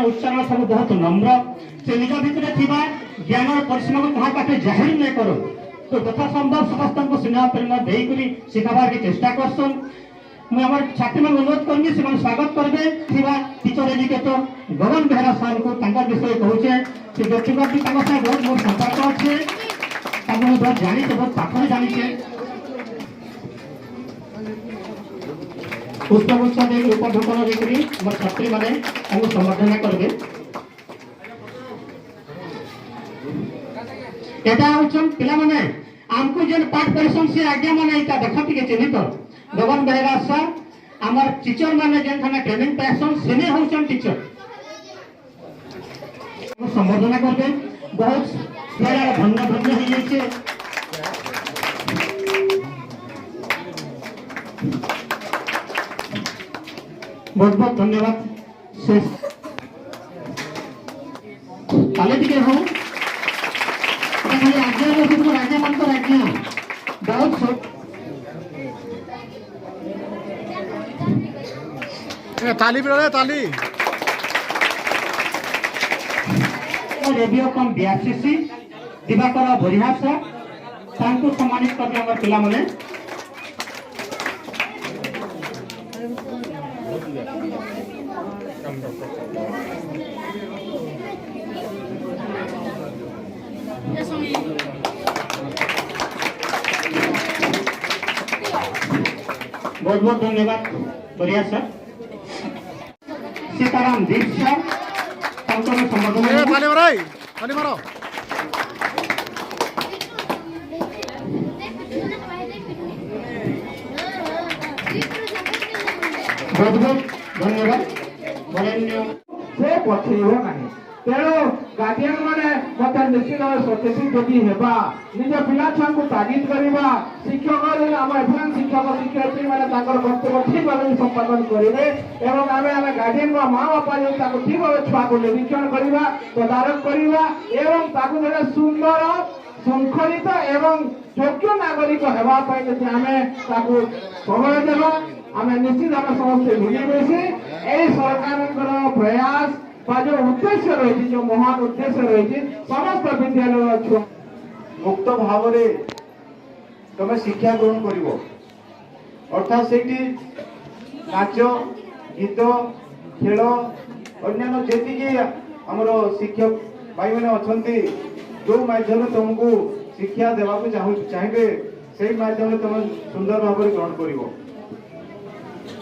उच्चारण सब बहुत नम्र से निज भितर थिबा ज्ञान और परिश्रम को कहा पाटे जाहिर नहीं करो तो तथा संभव समस्त को स्नेह प्रेम देकरी शिखाबार की चेष्टा करसन मैं हमारे छात्री मान अनुरोध करनी से स्वागत करबे थिबा टीचर एजुकेटर गगन बेहरा सार को तंकर विषय कहूचे से व्यक्तिगत भी तंग से बहुत मोर संपर्क अच्छे ताको बहुत जानी तो बहुत पाखरे जानी छे पुष्पगुच्छ दे उपढोकन देकरी मोर छात्री माने हमको संवर्धना करबे एटा होचन पिला माने हमको जेन पाठ परिश्रम से आज्ञा माने इता देखति के चिन्हित गगन बेहरा सर हमर टीचर माने जेन थाना ट्रेनिंग पैसन सेने होचन टीचर संवर्धना करबे बहुत बड़ा धन्य धन्य हो जाइए बहुत बहुत धन्यवाद से ताले टिके हो राज्य मन तो राज्य बहुत ताली ताली रेडियो कम बीआरसीसी दिवाकर बरिहा सर तांको सम्मानित करके हमर पिला माने बहुत बहुत धन्यवाद बढ़िया सर सीताराम दीप सर तांको संबोधन ताली मारो बहुत बहुत धन्यवाद बरेण्य से पछेइबो नाही तेणु गार्डियन माने मते निश्चित भाव सचेतन जदि हेबा निज पिला छुआ को तागिद करबा शिक्षक आम एफएन शिक्षक शिक्षयित्री माने ताकर कर्तव्य ठीक भाव संपादन करेंगे एवं आम गार्डियन को माँ बापा जो ताको ठीक भाव छुआ को निरीक्षण करबा तदारक करबा एवं ताको जने सुंदर शृंखलित एवं योग्य नागरिक हेबा पय जदि आमे ताको समय देबा आमे निश्चित भाव समस्त मिलिमिशि ए सरकार प्रयास जो उद्देश्य रही जो महान उद्देश्य रही समस्त विद्यालय छुआ मुक्त भाव तुम शिक्षा ग्रहण कर अर्थात से नाच गीत खेल अन्य जी आमर शिक्षक भाई मैंने अच्छा जो माध्यम तुमको शिक्षा देवाक चाहिए से माध्यम तुम सुंदर भाव ग्रहण कर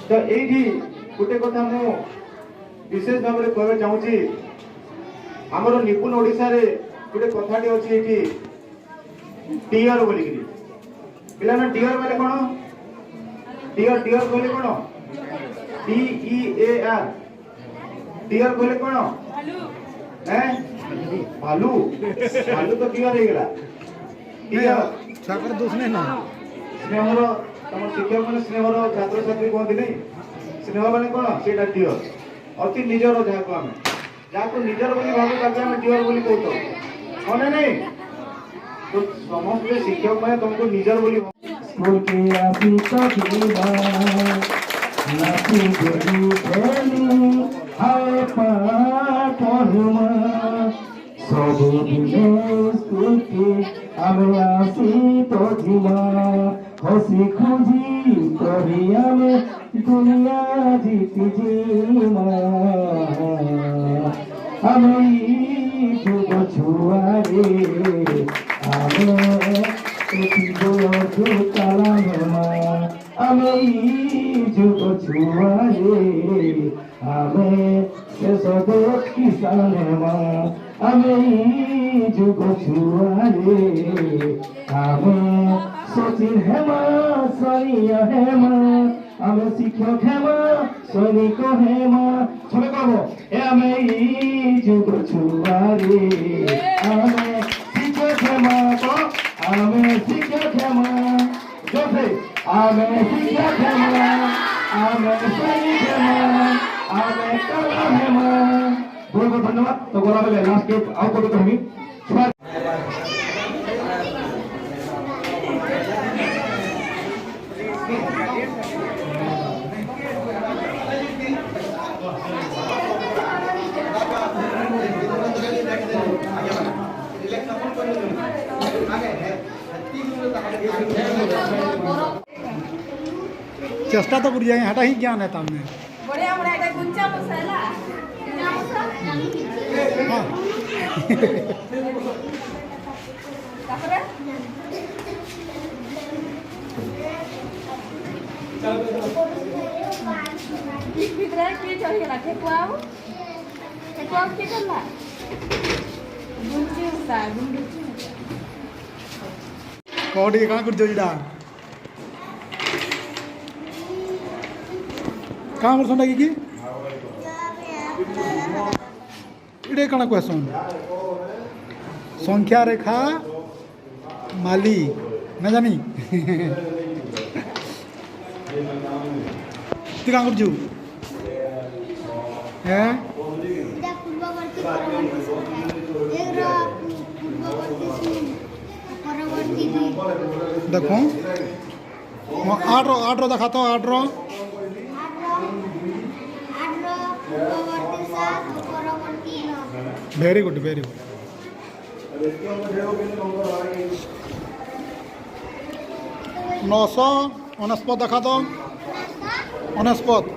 तो ये गोटे कथा मु विशेष भाव में कहना चाहूँगी आमर निपुण ओडिशा रे गोटे कथाटी अच्छी ये टीयर बोलिकी पिला टीयर बोले कौन टीयर टीयर बोले कौन DEAR टीयर बोले कौन भालू भालू तो टीयर हो गला टीयर दोष नहीं ना स्नेहर तुम शिक्षक मैंने स्नेहर छात्र छात्री कहते नहीं स्नेह मैंने कौन से टीयर अति निजर जहाँ को निजर बोली भाव टीयर बोली कौत मने नहीं तो समस्त शिक्षक मैंने तुमको निजर बोली स्कूल के आसी तो जीवा नाची गोली खेली हाय पढ़ुमा सब दिने स्कूल के आमे आसी तो जीवा हसी खुजी करी आमे दुनिया जीती जीमा आमे जुग छुआरे आमे जुग छुआरे आमे शेष देश किसान आमे जुग छुआरे आमे सचिन हेमा सनिया हेमा आमे शिक्षक हेमा सैनिक हेमा छबे कहबो ए आमे जुग छुआरे आमे शिक्षक हेमा को आमे शिक्षक हेमा जोसे आमे शिक्षक हेमा आमे सैनिक हेमा आमे कला हेमा बहुत बहुत धन्यवाद तो गोला बेले लास्ट के आओ को तो हमी चेष्टा तो करिए हटा ही ज्ञान है तमने बढ़िया बढ़िया এটা গুঞ্চা মশলা গুঞ্চা মশলা हाँ তারপরে ভিতরে কি চড়িয়ে ঠেকুয়াও ঠেকুয়াও কি করলা গুঞ্চি উসা গুঞ্চি कौड़ी कहाँ कर जोड़ा कहाँ कर सुन कि इटे कण क्वेश्चन संख्या रेखा माली ना जानी तू कहाँ कर जू हैं এটা পূর্ববর্তী পরবর্তী সংখ্যা এগুলো পূর্ববর্তী পরবর্তী দুই देखो आठ रो देखा तो आठ रो আঠারো পূর্ববর্তী 7 পরবর্তী 9 वेरी गुड वेरी गुड 949 देखा तो 49